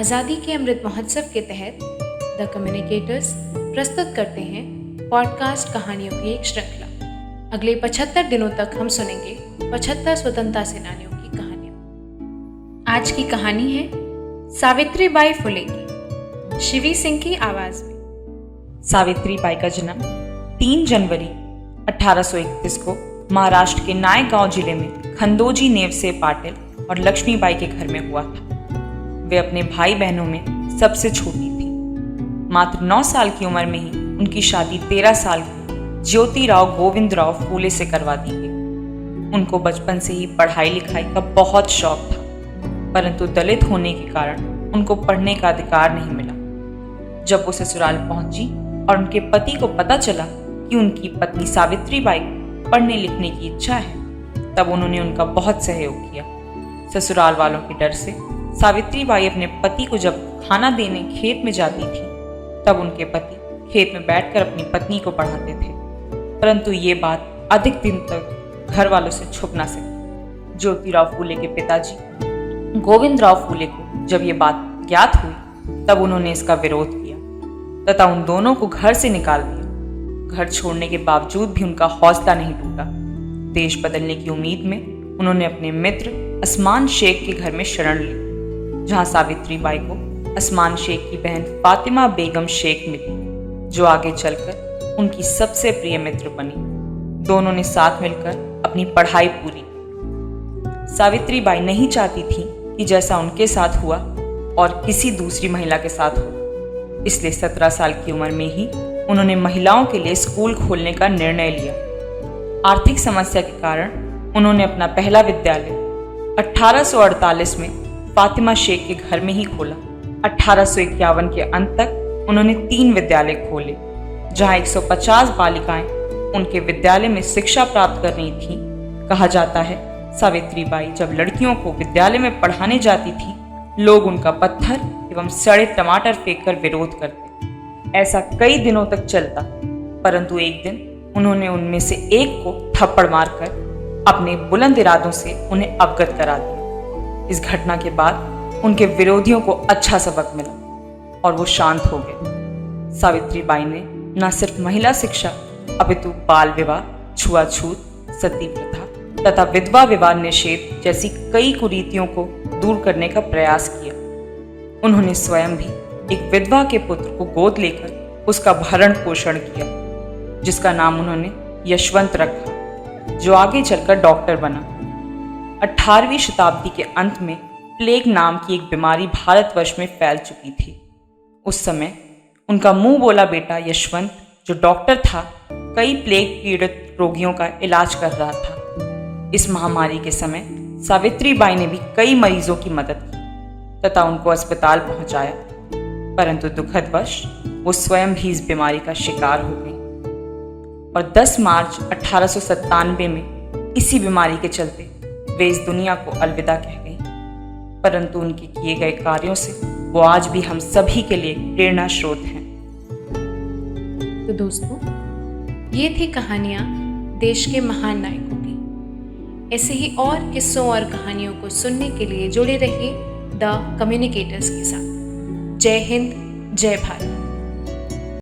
आज़ादी के अमृत महोत्सव के तहत द कम्युनिकेटर्स प्रस्तुत करते हैं पॉडकास्ट कहानियों की एक श्रृंखला। अगले 75 दिनों तक हम सुनेंगे 75 स्वतंत्रता सेनानियों की कहानियाँ। आज की कहानी है सावित्रीबाई फुले की, शिवी सिंह की आवाज़ में। सावित्रीबाई का जन्म 3 जनवरी 1831 को महाराष्ट्र के नायगांव जिले में खंदोजी नेवसे पाटिल और लक्ष्मीबाई के घर में हुआ था। वे अपने भाई बहनों में सबसे छोटी थी। मात्र 9 साल की उम्र में ही उनकी शादी 13 साल की ज्योतिराव गोविंदराव फूले से करवा दी गई। उनको बचपन से ही पढ़ाई लिखाई का बहुत शौक था, परंतु दलित होने के कारण उनको पढ़ने का अधिकार नहीं मिला। जब वो ससुराल पहुंची और उनके पति को पता चला कि उनकी पत्नी सावित्रीबाई को पढ़ने लिखने की इच्छा है, तब उन्होंने उनका बहुत सहयोग किया। ससुराल वालों के डर से सावित्रीबाई अपने पति को जब खाना देने खेत में जाती थी, तब उनके पति खेत में बैठकर अपनी पत्नी को पढ़ाते थे, परंतु ये बात अधिक दिन तक घर वालों से छुप ना सकी। ज्योतिराव फूले के पिताजी गोविंदराव फूले को जब ये बात ज्ञात हुई, तब उन्होंने इसका विरोध किया तथा उन दोनों को घर से निकाल दिया। घर छोड़ने के बावजूद भी उनका हौसला नहीं टूटा। देश बदलने की उम्मीद में उन्होंने अपने मित्र असमान शेख के घर में शरण ली, जहां सावित्रीबाई को असमान शेख की बहन फातिमा बेगम शेख मिली, जो आगे चलकर उनकी सबसे प्रिय मित्र बनी। दोनों ने साथ मिलकर अपनी पढ़ाई पूरी की। सावित्रीबाई नहीं चाहती थी कि जैसा उनके साथ हुआ और किसी दूसरी महिला के साथ हो, इसलिए 17 साल की उम्र में ही उन्होंने महिलाओं के लिए स्कूल खोलने का निर्णय लिया। आर्थिक समस्या के कारण उन्होंने अपना पहला विद्यालय 1848 में फातिमा शेख के घर में ही खोला। 1851 के अंत तक उन्होंने 3 विद्यालय खोले, जहां 150 बालिकाएं उनके विद्यालय में शिक्षा प्राप्त कर रही थीं। कहा जाता है, सावित्रीबाई जब लड़कियों को विद्यालय में पढ़ाने जाती थी, लोग उनका पत्थर एवं सड़े टमाटर फेंककर विरोध करते। ऐसा कई दिनों तक चलता, परंतु एक दिन उन्होंने उनमें से एक को थप्पड़ मारकर अपने बुलंद इरादों से उन्हें अवगत करा दिया। इस घटना के बाद उनके विरोधियों को अच्छा सबक मिला और वो शांत हो गए। सावित्रीबाई ने न सिर्फ महिला शिक्षा अपितु बाल विवाह, छुआछूत, सती प्रथा तथा विधवा विवाह निषेध जैसी कई कुरीतियों को दूर करने का प्रयास किया। उन्होंने स्वयं भी एक विधवा के पुत्र को गोद लेकर उसका भरण पोषण किया, जिसका नाम उन्होंने यशवंत रखा, जो आगे चलकर डॉक्टर बना। 18वीं शताब्दी के अंत में प्लेग नाम की एक बीमारी भारतवर्ष में फैल चुकी थी। उस समय उनका मुंह बोला बेटा यशवंत, जो डॉक्टर था, कई प्लेग पीड़ित रोगियों का इलाज कर रहा था। इस महामारी के समय सावित्रीबाई ने भी कई मरीजों की मदद की तथा उनको अस्पताल पहुंचाया, परंतु दुखदवश वो स्वयं भी इस बीमारी का शिकार हो गई और 10 मार्च 1897 में इसी बीमारी के चलते वे इस दुनिया को अलविदा कह गई। परंतु उनके किए गए कार्यों से वो आज भी हम सभी के लिए प्रेरणा स्रोत हैं। तो दोस्तों, ये थी कहानियाँ देश के महान नायकों की। ऐसे ही और किस्सों और कहानियों को सुनने के लिए जुड़े रहिए द कम्युनिकेटर्स के साथ। जय हिंद, जय भारत।